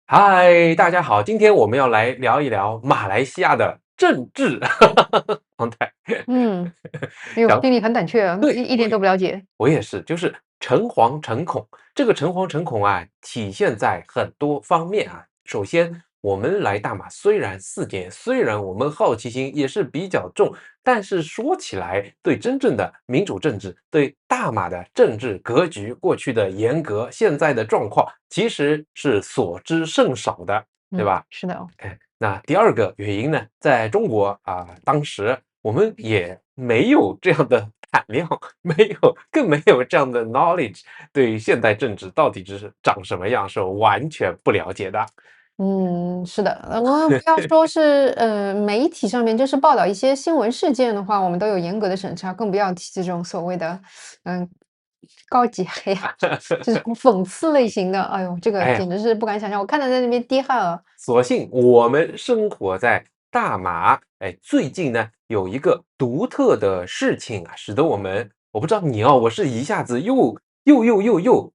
嗨，大家好，今天我们要来聊一聊马来西亚的政治。状态。嗯，哎呦，讲心里很胆怯啊，一对，一点都不了解。我也是，就是诚惶诚恐。这个诚惶诚恐啊，体现在很多方面啊。首先，我们来大马虽然4年，虽然我们好奇心也是比较重，但是说起来，对真正的民主政治，对大马的政治格局过去的严格，现在的状况，其實是所知甚少的，对吧？是的哦。哎，那第二个原因呢，在中國啊，當時我們也沒有這樣的膽量，更沒有這樣的 knowledge，對現代政治到底是長什麼樣是完全不了解的。嗯，是的，我不要說是媒體上面就是報道一些新聞事件的話，我們都有嚴格的審查，更不要提這種所謂的嗯高級黑啊，這種諷刺類型的，哎呦，這個哎呀，簡直是不敢想象，我看到在那邊滴汗了。所幸我們生活在大馬，哎，最近呢有一個獨特的事情啊，使得我們，我不知道你哦，我是一下子又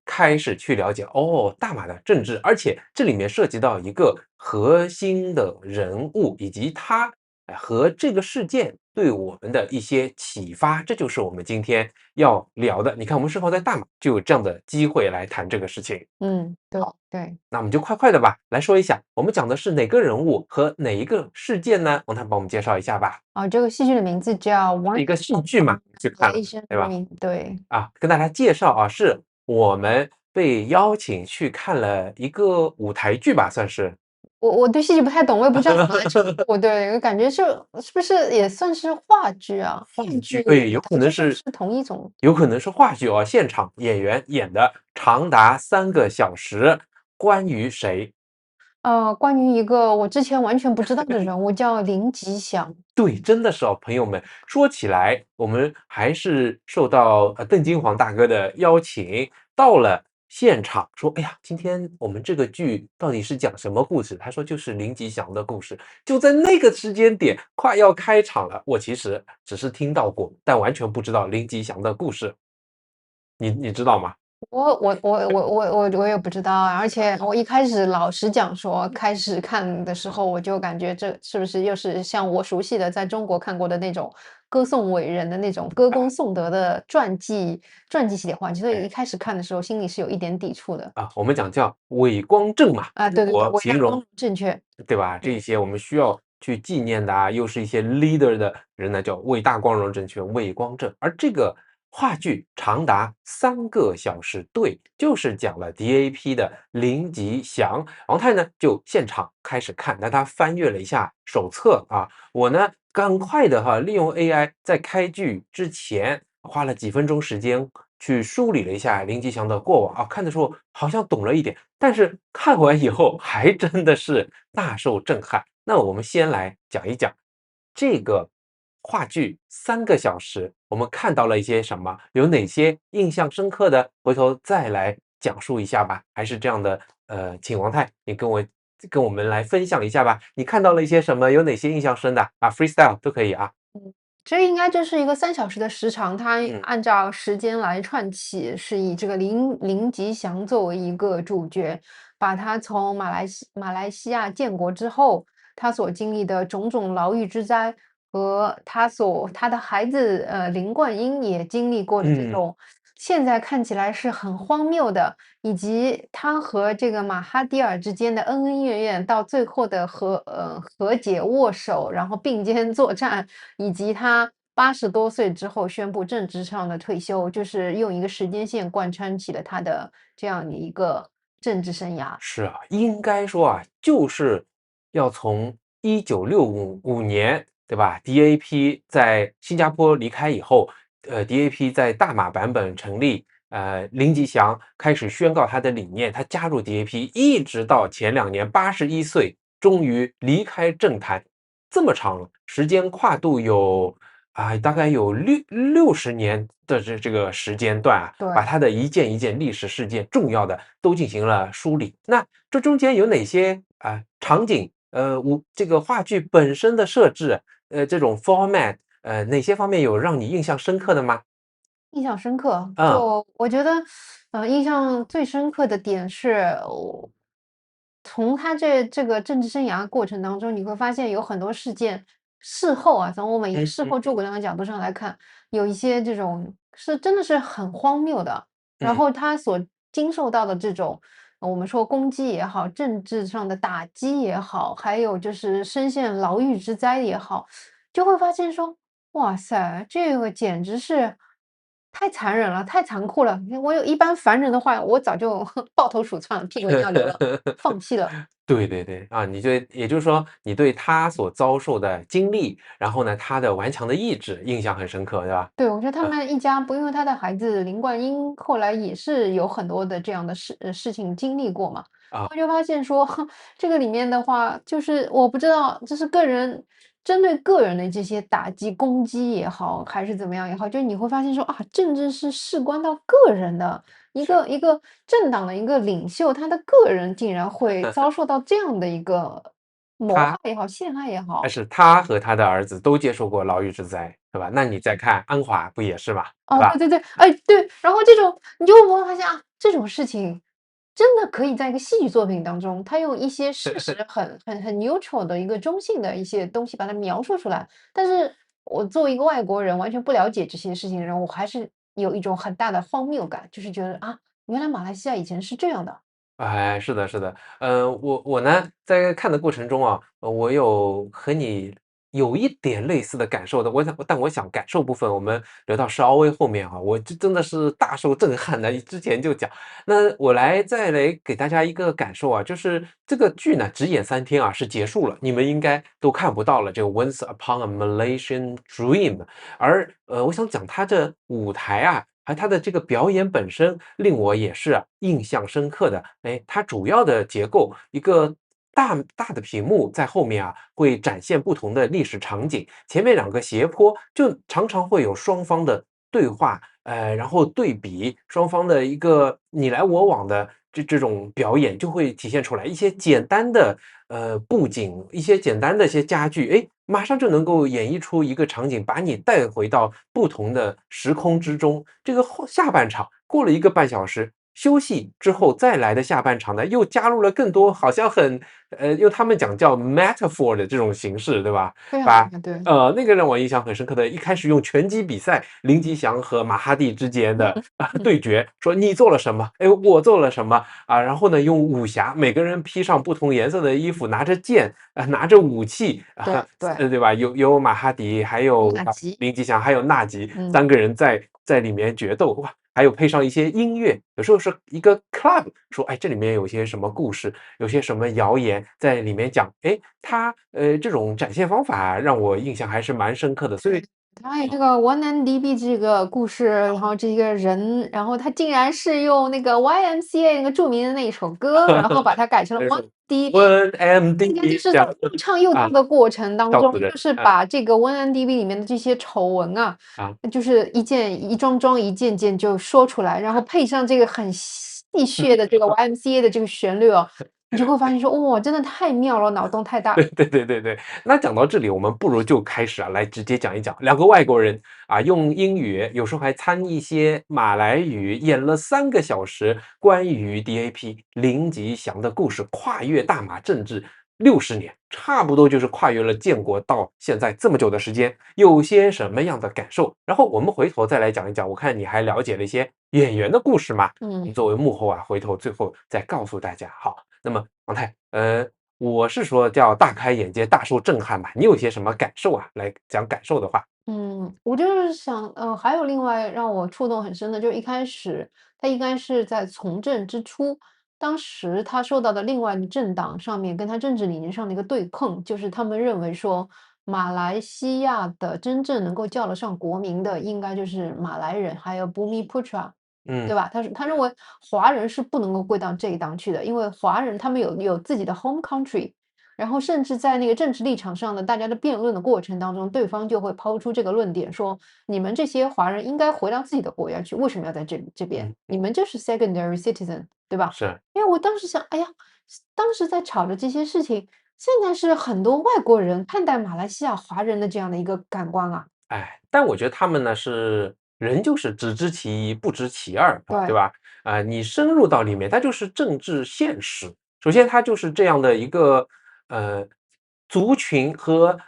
開始去了解哦，大馬的政治，而且這裡面涉及到一個核心的人物，以及他和這個事件對我們的一些啟發，這就是我們今天要聊的。你看，我們生活在大馬，就有這樣的機會來談這個事情。嗯，對好，對。那我們就快快的吧，來說一下，我們講的是哪個人物和哪一個事件呢？王探幫我們介紹一下吧。啊，這個戲劇的名字叫《Once 是一個戲劇嘛，去看 Upon 了，a Asian 對吧？Dream》，對。啊，跟大家介紹啊，是我們被邀請去看了一個舞台劇吧，算是。我對戲劇不太懂，我也不知道怎麼來稱呼。對，感覺是不是也算是話劇啊？話劇，話劇哎，有可能是，是不是同一種？有可能是話劇哦。現場演員演的長達3個小時，關於誰？關於一個我之前完全不知道的人物，叫林吉祥。對，真的是哦，朋友們，說起來，我們還是受到鄧金黃大哥的邀請，到了現場，說，哎呀，今天我們這個劇到底是講什麼故事？他說就是林吉祥的故事。就在那個時間點，快要開場了，我其實只是聽到過，但完全不知道林吉祥的故事。你知道嗎？我也不知道啊，而且我一開始老實講說，開始看的時候，我就感覺這是不是又是像我熟悉的在中國看過的那種歌頌偉人的那種歌功頌德的傳記系列話劇，所以一開始看的時候心裡是有一點抵觸的。啊，我們講叫偉光正嘛，啊，中對對對，國形容，偉大光榮正確。對吧？這些我們需要去紀念的啊，又是一些 leader 的人呢，叫偉大光榮正確，偉光正。而這個話劇長達3個小時，對，就是講了 DAP 的林吉祥。王太呢就現場開始看，那他翻閱了一下手冊啊，我呢趕快的利用 AI 在開劇之前花了幾分鐘時間去梳理了一下林吉祥的過往啊，看的時候好像懂了一點，但是看完以後還真的是大受震撼。那我們先來講一講這個話劇3個小時，我們看到了一些什麼？有哪些印象深刻的？回頭再來講述一下吧。還是這樣的，請王太你跟我們來分享一下吧。你看到了一些什麼？有哪些印象深的啊？freestyle 都可以啊。這應該就是一個3小時的時長，它嗯按照時間來串起，是以這個林吉祥作為一個主角，把他從馬來西亞建國之後，他所經歷的種種牢獄之災，和他的孩子林冠英也經歷過的這嗯，種，現在看起來是很荒謬的，以及他和這個馬哈迪爾之間的恩恩怨怨，到最後的和解握手，然後並肩作戰，以及他80多歲之後宣布政治上的退休，就是用一個時間線貫穿起了他的這樣的一個政治生涯。是啊，應該說啊，就是要從1965年，對吧？DAP 在新加坡離開以後，DAP 在大馬版本成立，林吉祥開始宣告他的理念，他加入 DAP，一直到前2年81歲，終於離開政壇，這麼長時間跨度有大概有60年的這個時間段啊，對。把他的一件一件歷史事件重要的都進行了梳理。那這中間有哪些場景？這個話劇本身的設置，這種 format，哪些方面有讓你印象深刻的嗎？印象深刻，嗯就我覺得，印象最深刻的點是，從他這個政治生涯過程当中，你会發現有很多事件，事後啊，從我們以事嗯嗯後諸葛亮的角度上來看，有一些這種是真的是很荒謬的。然嗯，後他所經受到的這種，我們說攻擊也好，政治上的打擊也好，還有就是身陷牢獄之災也好，就會發現說，哇塞，這個簡直是太殘忍了，太殘酷了。我有一般凡人的話，我早就抱头鼠竄，屁滚尿流了，放棄了。对对对，啊，也就是说，你对他所遭受的经历，然后呢，他的顽强的意志印象很深刻，对吧？对，我觉得他们一家不因为他的孩子林冠英后来也是有很多的这样的事情经歷過嘛，啊，我就發現說這個裡面的話，就是我不知道這是個人針對個人的這些打擊攻擊也好，還是怎麼樣也好，就你會發現說啊，政治是事關到個人的，一個政黨的一個領袖，他的個人竟然會遭受到這樣的一個謀害他也好，陷害也好。是他和他的兒子都接受過牢獄之災，對吧？那你再看安華不也是嘛，對哦，吧？对对对，哎，對，然後這種你就會發現啊，這種事情真的可以在一個戲劇作品當中，他用一些事實很 neutral 的一個中性的一些東西把它描述出來。但是我作為一個外國人，完全不了解這些事情的人，我還是有一種很大的荒謬感，就是覺得啊，原來馬來西亞以前是這樣的。哎，是的，是的，我呢，在看的過程中啊，我有和你有一點類似的感受的，但我想感受部分我們留到稍微後面啊，我這真的是大受震撼的，之前就講，那我再來給大家一個感受啊，就是這個劇呢只演3天啊，是結束了，你們應該都看不到了，這個 Once Upon a Malaysian Dream，而我想講它這舞台啊。而他的這個表演本身令我也是印象深刻的。哎，它主要的結構，一個大的屏幕在後面啊，會展現不同的歷史場景。前面2個斜坡就常常會有雙方的對話，然後對比雙方的一個你來我往的這種表演，就會體現出來一些簡單的布景，一些簡單的一些家具，哎。馬上就能夠演繹出一個場景，把你帶回到不同的時空之中。這個下半場過了1個半小時，休息之後再來的下半場呢，又加入了更多，好像用他們講叫 metaphor 的這種形式，對吧？非常對。那個讓我印象很深刻的，一開始用拳擊比賽，林吉祥和馬哈蒂之間的對決，說你做了什麼？哎，我做了什麼啊？然後呢，用武俠，每個人披上不同顏色的衣服，拿着劍，拿着武器，對吧？有馬哈迪，還有林吉祥，還有納吉，3個人在裡面決鬥，哇！還有配上一些音樂，有時候是一個 club 說，哎，這裡面有些什麼故事，有些什麼謠言在裡面講，哎，他這種展現方法讓我印象還是蠻深刻的，所以。他有這個 1MDB 這個故事，然後這個人，然後他竟然是用那個 YMCA 那個著名的那一首歌，然後把它改成了 1MDB，應該就是在又唱又跳的過程當中，就是把這個 1MDB 裡面的這些醜聞啊，就是一樁樁一件件就說出來，然後配上這個很戲謔的這個 YMCA 的這個旋律哦。你就會發現說，哇，真的太妙了，腦洞太大。對。那講到這裡，我們不如就開始來直接講一講2個外國人啊，用英語，有時候還摻一些馬來語，演了3個小時關於 DAP 林吉祥的故事，跨越大馬政治60年，差不多就是跨越了建國到現在這麼久的時間，有些什麼樣的感受？然後我們回頭再來講一講，我看你還了解了一些演員的故事嘛？你作為幕後啊，回頭最後再告訴大家。好。那麼王太，我是說叫大開眼界、大受震撼吧？你有些什麼感受啊？來講感受的話，我就是想，還有另外讓我觸動很深的，就是一開始他應該是在從政之初，當時他受到的另外的政黨上面跟他政治理念上的一個對抗，就是他們認為說，馬來西亞的真正能夠叫得上國民的，應該就是馬來人，還有 Bumiputra。對吧？他認為華人是不能夠歸到這一檔去的，因為華人他們有自己的 home country，然後甚至在那個政治立場上的大家的辯論的過程當中，對方就會拋出這個論點說，你們這些華人應該回到自己的國家去，為什麼要在這邊？你們就是 secondary citizen， 對吧？是。因為我當時想，哎呀，當時在吵的這些事情，現在是很多外國人看待馬來西亞華人的這樣的一個感官啊。哎，但我覺得他們呢是。人就是只知其一，不知其二，對吧？你深入到裡面，它就是政治現實，首先，它就是这樣的一個族群和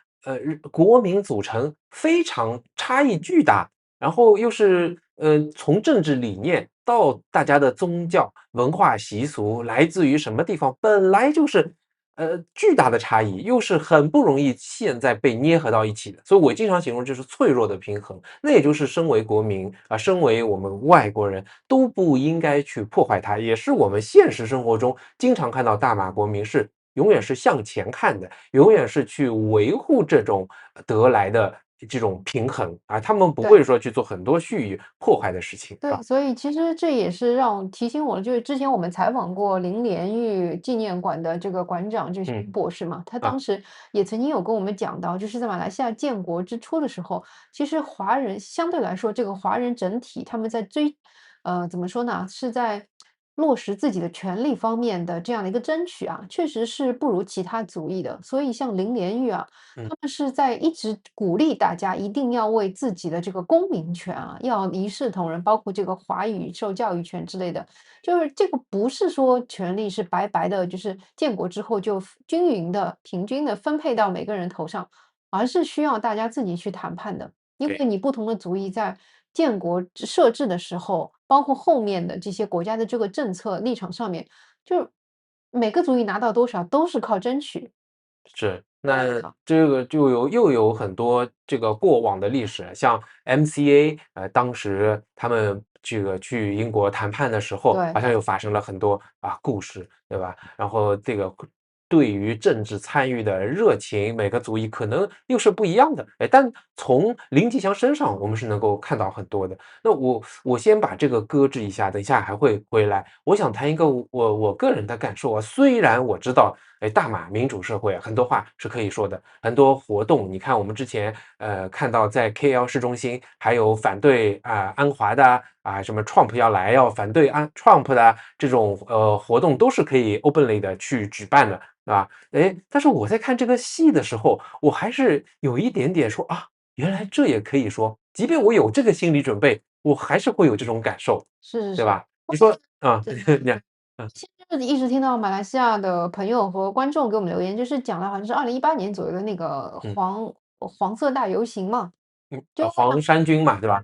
國民組成非常差異巨大，然後又是從政治理念到大家的宗教文化習俗來自於什麼地方，本來就是巨大的差異，又是很不容易現在被捏合到一起的，所以我經常形容就是脆弱的平衡。那也就是身為國民啊，身為我們外國人都不應該去破壞它，也是我們現實生活中經常看到大馬國民是永遠是向前看的，永遠是去維護這種得來的這種平衡啊，他們不对。會說去做很多去破壞的事情对，啊。所以其實這也是讓提醒我，就是之前我們採訪過林蓮玉紀念館的這個館長，就是嗯博士嘛，他啊，當時也曾經有跟我們講到，就是在馬來西亞建國之初的時候，其實華人相对來說，這個華人整體他們在怎麼說呢，是在落實自己的權利方面的這樣的一個爭取啊，確實是不如其他族裔的。所以像林蓮玉啊，嗯，他們是在一直鼓勵大家一定要為自己的這個公民權啊，要一視同仁，包括這個华語受教育權之類的。就是這個不是說权利是白白的，就是建国之後就均匀的、平均的分配到每个人头上，而是需要大家自己去谈判的。因为对。你不同的族裔在建国设置的時候，包括後面的這些國家的這個政策立場上面，就每個族裔拿到多少都是靠爭取。是，那啊，這個又有很多這個過往的歷史，像 MCA，當時他們這個去英國談判的時候，好對。像又發生了很多故事，對吧？然後這個對於政治參與的熱情，每個族裔可能又是不一樣的，但從林吉祥身上，我們是能夠看到很多的。那我先把這個擱置一下，等一下還會回來。我想談一個我個人的感受啊，雖然我知道，大馬民主社會很多話是可以說的，很多活動，你看我們之前看到在 KL 市中心還有反對安華的什麼 Trump 要來要反對Trump 的這種活動都是可以 openly 的去舉辦的。啊，但是我在看這個戲的時候，我還是有一點點說啊，原來這也可以說，即便我有這個心理準備，我還是會有這種感受，是是是。對吧？你說啊，這你看，現在一直聽到馬來西亞的朋友和觀眾給我們留言，就是講了好像是2018年左右的那個嗯黃色大遊行嘛，黃衫軍嘛，對吧？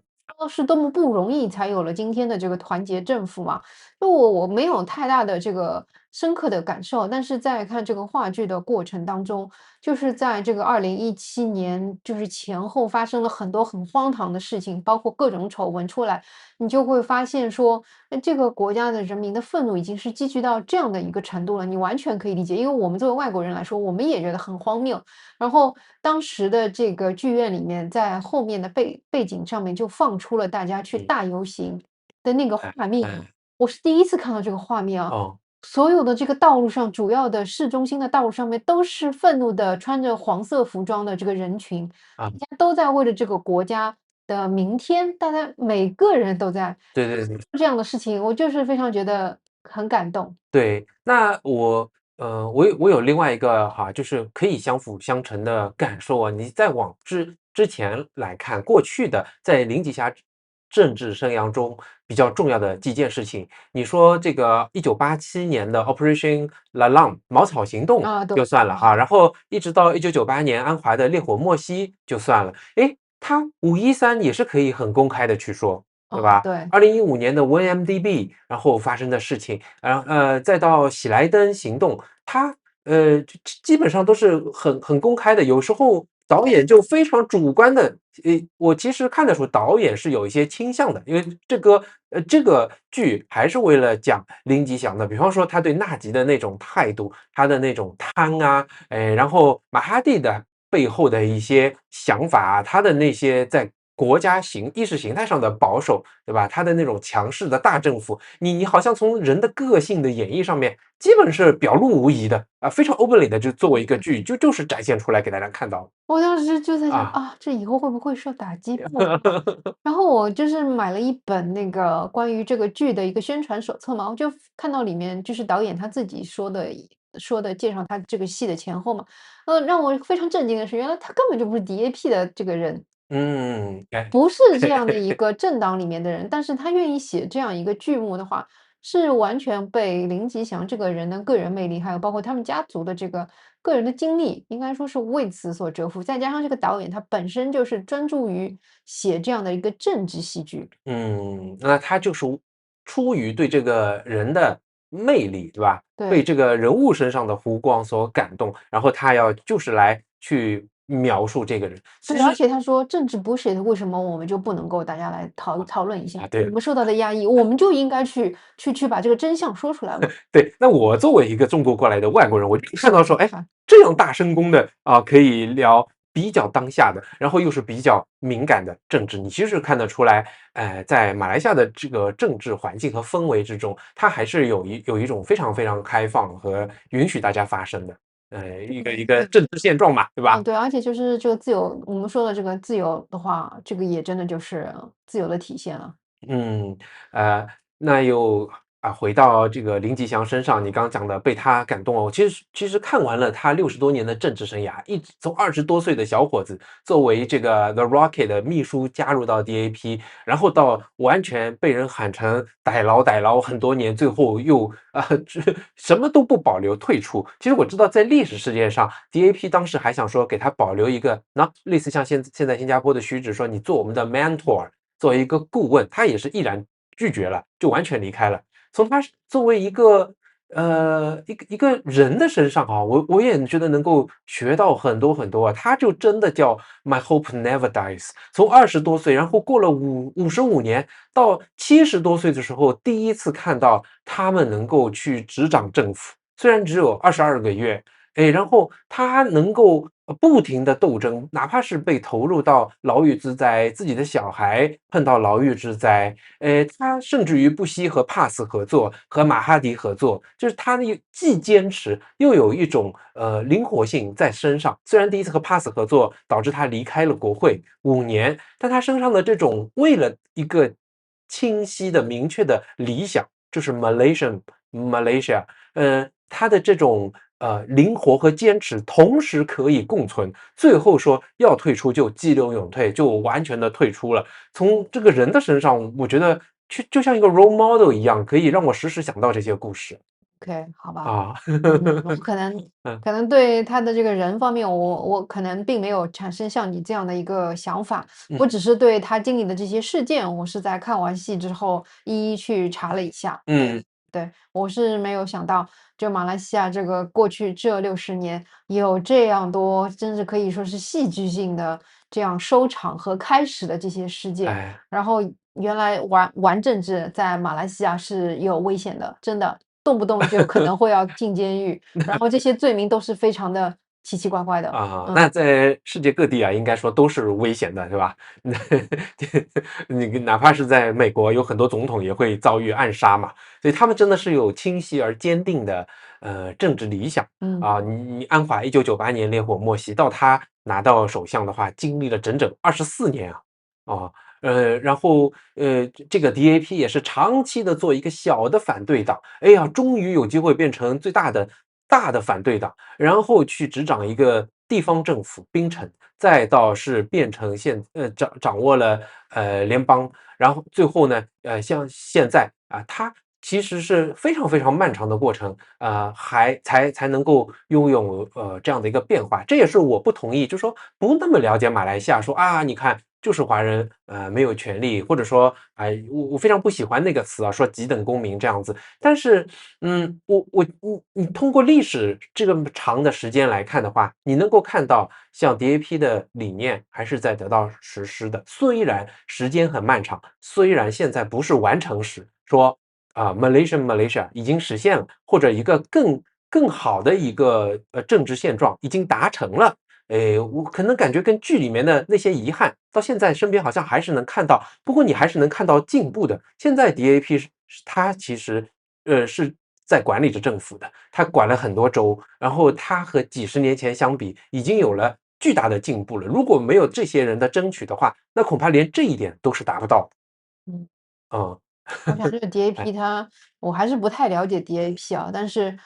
是多麼不容易才有了今天的這個團結政府嘛。就我沒有太大的這個深刻的感受，但是在看這個話劇的過程當中，就是在這個2017年，就是前後發生了很多很荒唐的事情，包括各種醜聞出來，你就會發現說，這個國家的人民的憤怒已經是積聚到這樣的一個程度了，你完全可以理解，因為我們作為外國人來說，我們也覺得很荒謬。然後當時的這個劇院裡面，在後面的背景上面就放出了大家去大遊行的那個畫面。我是第一次看到這個畫面啊！哦，所有的這個道路上，主要的市中心的道路上面都是憤怒的，穿着黃色服裝的這個人群，啊，大家都在為了這個國家的明天，大家每個人都在對對對。這樣的事情，我就是非常覺得很感動。對，那我有另外一個就是可以相輔相成的感受啊。你再往之前來看，過去的在林吉祥政治生涯中比較重要的幾件事情，你說這個1987年的 Operation Lalang 茅草行動啊，對。就算了啊，然後一直到1998年安華的烈火莫西就算了，他513也是可以很公開的去說。對吧？對。2015年的 1MDB，然後發生的事情，然後再到喜來登行動，它基本上都是很公開的。有時候導演就非常主觀的，我其實看得出導演是有一些傾向的，因為這個劇還是為了講林吉祥的。比方說他對納吉的那種態度，他的那種貪啊，然後馬哈蒂的背後的一些想法啊，他的那些在國家意識形態上的保守，對吧？他的那種強勢的大政府，你好像從人的個性的演繹上面，基本是表露無遺的啊，非常 openly 的就作為一個劇，就是展現出來給大家看到。我當時就在想啊，這以後會不會受打擊？然後我就是買了一本那個關於這個劇的一個宣傳手冊嘛，我就看到裡面就是導演他自己說的介紹他這個戲的前後嘛，讓我非常震驚的是，原來他根本就不是 DAP 的這個人。不是這樣的一個政黨裡面的人，但是他願意寫這樣一個劇目的話，是完全被林吉祥这个人的个人魅力，还有包括他们家族的这个个人的经历，应该说是为此所折服。再加上这个导演他本身就是专注于写这样的一个政治戏剧。那他就是出于对这个人的魅力，对吧？被对。这个人物身上的弧光所感动，然后他要就是来去描述这个人。其对，而实且他说政治 bullshit，为什么我们就不能够大家来讨论一下？对我们受到的压抑，我们就应该去把这个真相说出来嘛。对，那我作为一个中国过来的外国人，我就看到说，哎，啊，这样大声公的啊，可以聊比较当下的，然后又是比较敏感的政治，你其实看得出来，在马来西亚的这个政治環境和氛圍之中，它還是有一種非常非常開放和允許大家發聲的，一個對，政治現狀嘛，對吧？對，而且就是這個自由，我們說的這個自由的話，這個也真的就是自由的體現了。嗯，那又回到這個林吉祥身上，你剛剛講的被他感動了。我其實看完了他60多年的政治生涯，一直從20多歲的小伙子，作為這個 The Rocket 的秘書加入到 DAP，然後到完全被人喊成歹佬很多年，最後又什麼都不保留退出。其實我知道在歷史世界上，DAP 當時還想說給他保留一個，類似像現在新加坡的虛指說你做我們的 mentor。作為一個顧問，他也是毅然拒絕了，就完全離開了。從他作為一個一個人的身上啊，我也覺得能夠學到很多很多啊。他就真的叫 My Hope Never Dies。從20多歲，然後過了55年，到70多歲的時候，第一次看到他們能夠去執掌政府，雖然只有22個月。然後他能夠不停的鬥爭，哪怕是被投入到牢獄之災，自己的小孩碰到牢獄之災，他甚至於不惜和帕斯合作，和馬哈迪合作，就是他既堅持又有一種靈活性在身上。雖然第一次和帕斯合作導致他離開了國會5年，但他身上的這種為了一個清晰的明確的理想，就是 Malaysia，他的這種靈活和堅持同時可以共存，最後說要退出就激流勇退，就完全的退出了。從這個人的身上，我覺得就像一個 role model 一樣，可以讓我時時想到這些故事 OK，好吧。啊。我可能對他的這個人方面，我可能並沒有產生像你這樣的一個想法，我只是對他經歷的這些事件，我是在看完戲之後一一去查了一下。對，我是沒有想到，就馬來西亞這個過去這60年有這樣多，真是可以說是戲劇性的這樣收場和開始的這些事件。然後原來玩政治在馬來西亞是有危險的，真的。動不動就可能會要進監獄，然後這些罪名都是非常的奇奇怪怪的啊。那在世界各地啊，應該說都是危險的，是吧？你哪怕是在美國，有很多總統也會遭遇暗殺嘛，所以他們真的是有清晰而堅定的政治理想啊。你安華1998年烈火莫西，到他拿到首相的話，經歷了整整24年啊。然後這個 DAP 也是長期的做一個小的反對黨，哎呀，終於有機會變成最大的反對黨，然後去執掌一個地方政府檳城，再到是變成掌握了聯邦，然後最後呢像現在啊，他其實是非常非常漫長的過程才能夠擁有這樣的一個變化。這也是我不同意，就是說不那麼了解馬來西亞，說啊你看就是華人沒有權利，或者說我非常不喜歡那個詞啊，說幾等公民這樣子。但是你通過歷史這個長的時間來看的話，你能夠看到像 DAP 的理念還是在得到實施的，雖然時間很漫長，雖然現在不是完成時，說Malaysia 已經實現了，或者一個更好的一個政治現狀已經達成了。我可能感覺跟劇裡面的那些遺憾，到現在身邊好像還是能看到，不過你還是能看到進步的。現在 DAP 它其實是在管理着政府的，它管了很多州，然後它和幾十年前相比，已經有了巨大的進步了。如果沒有這些人的爭取的話，那恐怕連這一點都是達不到的。我想這個 DAP 它，我還是不太了解 DAP 啊，但是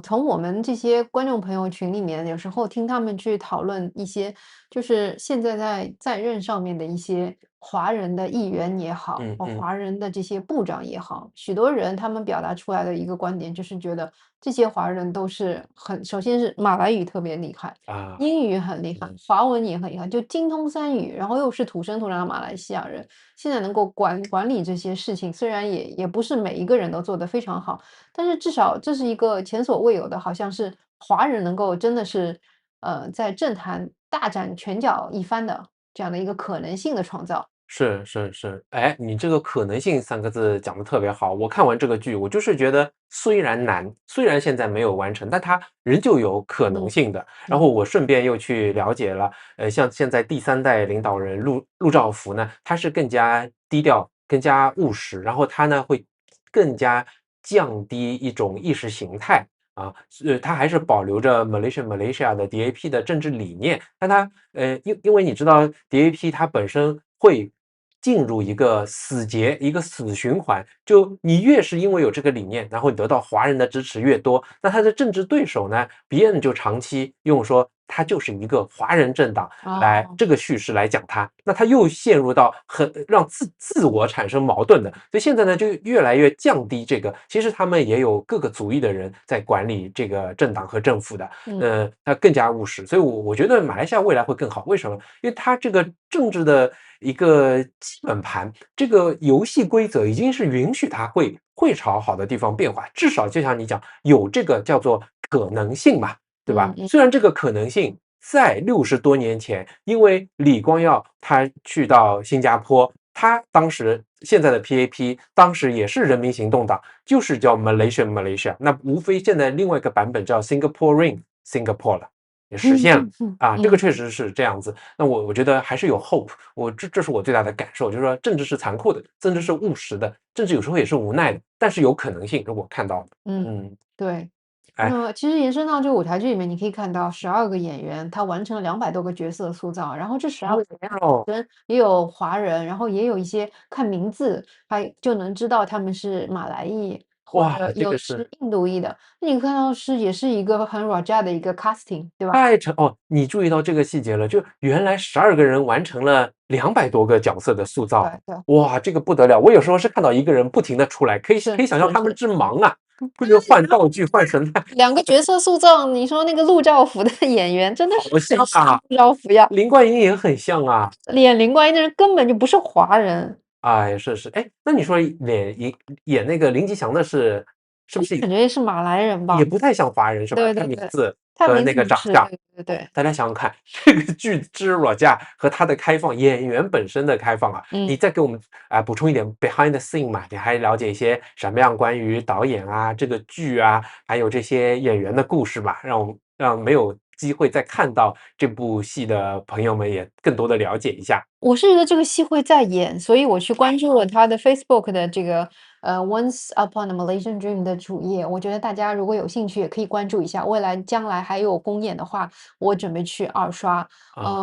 從我們這些觀眾朋友群裡面，有時候聽他們去討論一些，就是現在在任上面的一些華人的議員也好，華人的這些部長也好，許多人他們表達出來的一個觀點就是覺得這些華人都是首先是马來語特別厲害，啊，英語很厲害，華文也很厲害，就精通三語，然後又是土生土長的馬來西亞人，現在能夠管理这些事情，虽然也不是每一个人都做得非常好，但是至少这是一个前所未有的，好像是华人能夠真的是在政壇大展拳腳一番的這樣的一個可能性的創造。是是是，哎，你這個可能性三個字講得特別好。我看完這個劇，我就是覺得雖然難，雖然現在沒有完成，但它仍舊有可能性的。然後我順便又去了解了，像現在第三代領導人陸兆福呢，他是更加低調、更加務實，然後他呢會更加降低一種意識形態。啊，他還是保留着 Malaysia 的 DAP 的政治理念，但他因為你知道 DAP 它本身會進入一個死結，一個死循環，就你越是因為有這個理念，然後你得到華人的支持越多，那他的政治對手呢，別人就長期用說他就是一個華人政黨來這個敘事來講他，那他又陷入到讓自我產生矛盾的，所以現在呢就越來越降低這個，其實他們也有各個族裔的人在管理這個政黨和政府的，他更加務實，所以我覺得馬來西亞未來會更好，為什麼？因為他這個政治的一個基本盤，這個遊戲規則已經是允許他會朝好的地方變化，至少就像你講，有這個叫做可能性嘛。對吧？雖然這個可能性在60多年前，因為李光耀他去到新加坡，他當時現在的 PAP 當時也是人民行動黨，就是叫 Malaysia， 那無非現在另外一個版本叫 Singapore 了，也實現了啊，這個確實是這樣子。那我覺得還是有 hope，這是我最大的感受，就是說政治是殘酷的，政治是務實的，政治有時候也是無奈的，但是有可能性，如果看到的，對。那其實延伸到這個舞台劇裡面，你可以看到12個演員，他完成了200多個角色塑造，然後這12個演員本身也有華人，然後也有一些看名字，還就能知道他們是馬來裔，或者有是印度裔的。那你看到也是一個很 Raja 的一個 casting， 對吧？你注意到這個細節了，就原來12個人完成了200多個角色的塑造，哇，這個不得了！我有時候是看到一個人不停的出來，可以想象他們之忙啊。不就換道具換神態，2個角色塑造，你說那個陸兆福的演員真的是很像陸兆福呀，林冠英也很像啊，演林冠英的人根本就不是華人。哎，是，哎，那你說演那個林吉祥的是不是感覺是馬來人吧？也不太像華人是吧？對，看名字和那個長相，對，大家想想看，這個劇之裸嫁和他的開放，演員本身的開放啊，你再給我們補充一點 behind the scene 嘛，你還了解一些什麼樣關於導演啊，這個劇啊，還有這些演員的故事吧，讓沒有機會再看到這部戲的朋友們也更多的了解一下。我是覺得這個戲會再演，所以我去關注了他的 Facebook 的這個Once Upon a Malaysian Dream 的主頁，我覺得大家如果有興趣也可以關注一下，將來還有公演的話，我準備去二刷。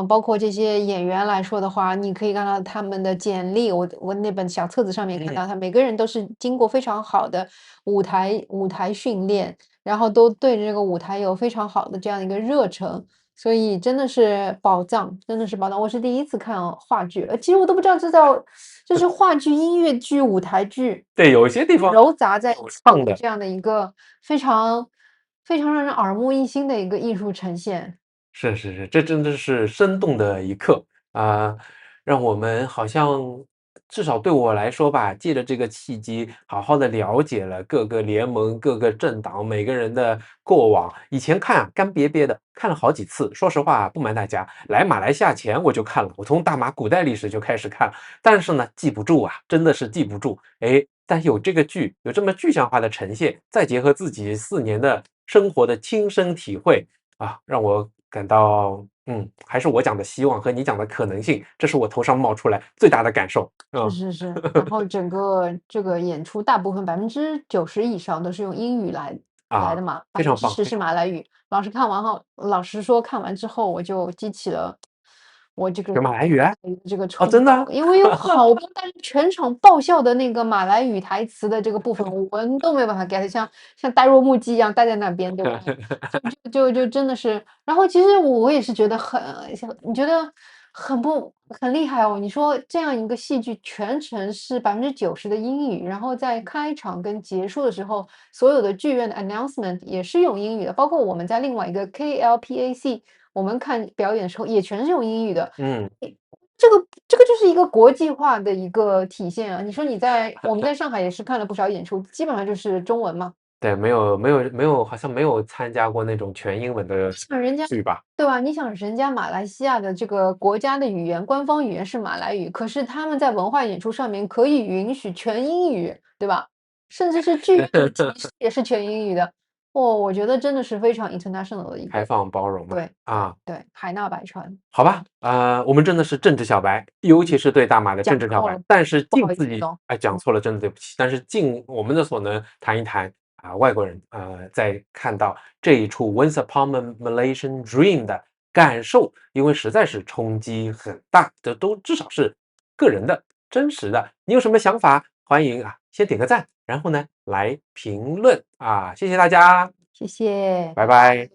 包括這些演員來說的話，你可以看到他們的簡歷，我那本小冊子上面看到他每個人都是經過非常好的舞台訓練，然後都對這個舞台有非常好的這樣一個熱忱。所以真的是寶藏，真的是寶藏。我是第一次看話劇，其實我都不知道這是話劇、音樂劇、舞台劇，對，有一些地方揉雜在一起的這樣的一個非常非常讓人耳目一新的一個藝術呈現。是，這真的是生動的一刻啊，讓我們好像。至少對我來說吧，借着這個契機，好好的了解了各個聯盟、各個政黨每個人的過往。以前看啊，乾癟癟的，看了好幾次。說實話，不瞞大家，來馬來西亞前我就看了，我從大馬古代歷史就開始看了。但是呢，記不住啊，真的是記不住。哎，但有這個劇，有這麼具象化的呈現，再結合自己4年的生活的親身體會啊，讓我感到。還是我講的希望和你講的可能性，這是我頭上冒出來最大的感受。是，然後整個這個演出大部分90%以上都是用英語來的嘛，非常棒， 10%是馬來語。老實說看完之後，我就激起了我這個馬來語這個衝動，真的，因為有好多，但是全場爆笑的那個馬來語台詞的這個部分，我們都沒有辦法 get，像呆若木雞一樣待在那邊，對吧？就真的是，然後其實我也是覺得你覺得很厲害哦！你說這樣一個戲剧全程是90%的英語，然後在開場跟結束的時候，所有的劇院的 announcement 也是用英語的，包括我們在另外一个 KLPAC，我們看表演的時候也全是用英語的。嗯，这个就是一个國際化的一個體現啊！你說我們在上海也是看了不少演出，基本上就是中文嘛。对，沒有，好像沒有參加過那種全英文的劇吧？對吧？你想人家馬來西亞的這個國家的語言，官方語言是馬來語，可是他們在文化演出上面可以允許全英語，對吧？甚至是劇院的提示也是全英語的。哦，我覺得真的是非常 international 的一個開放包容嘛。對啊，對，海納百川。好吧，我們真的是政治小白，尤其是對大馬的政治小白，但是盡自己，哎，講錯了，真的對不起，但是盡我們的所能談一談外國人在看到這一出 Once Upon a Malaysian Dream 的感受，因為實在是衝擊很大，這都至少是個人的真實的。你有什麼想法？歡迎先點個讚，然後呢來評論謝謝大家，謝謝，拜拜。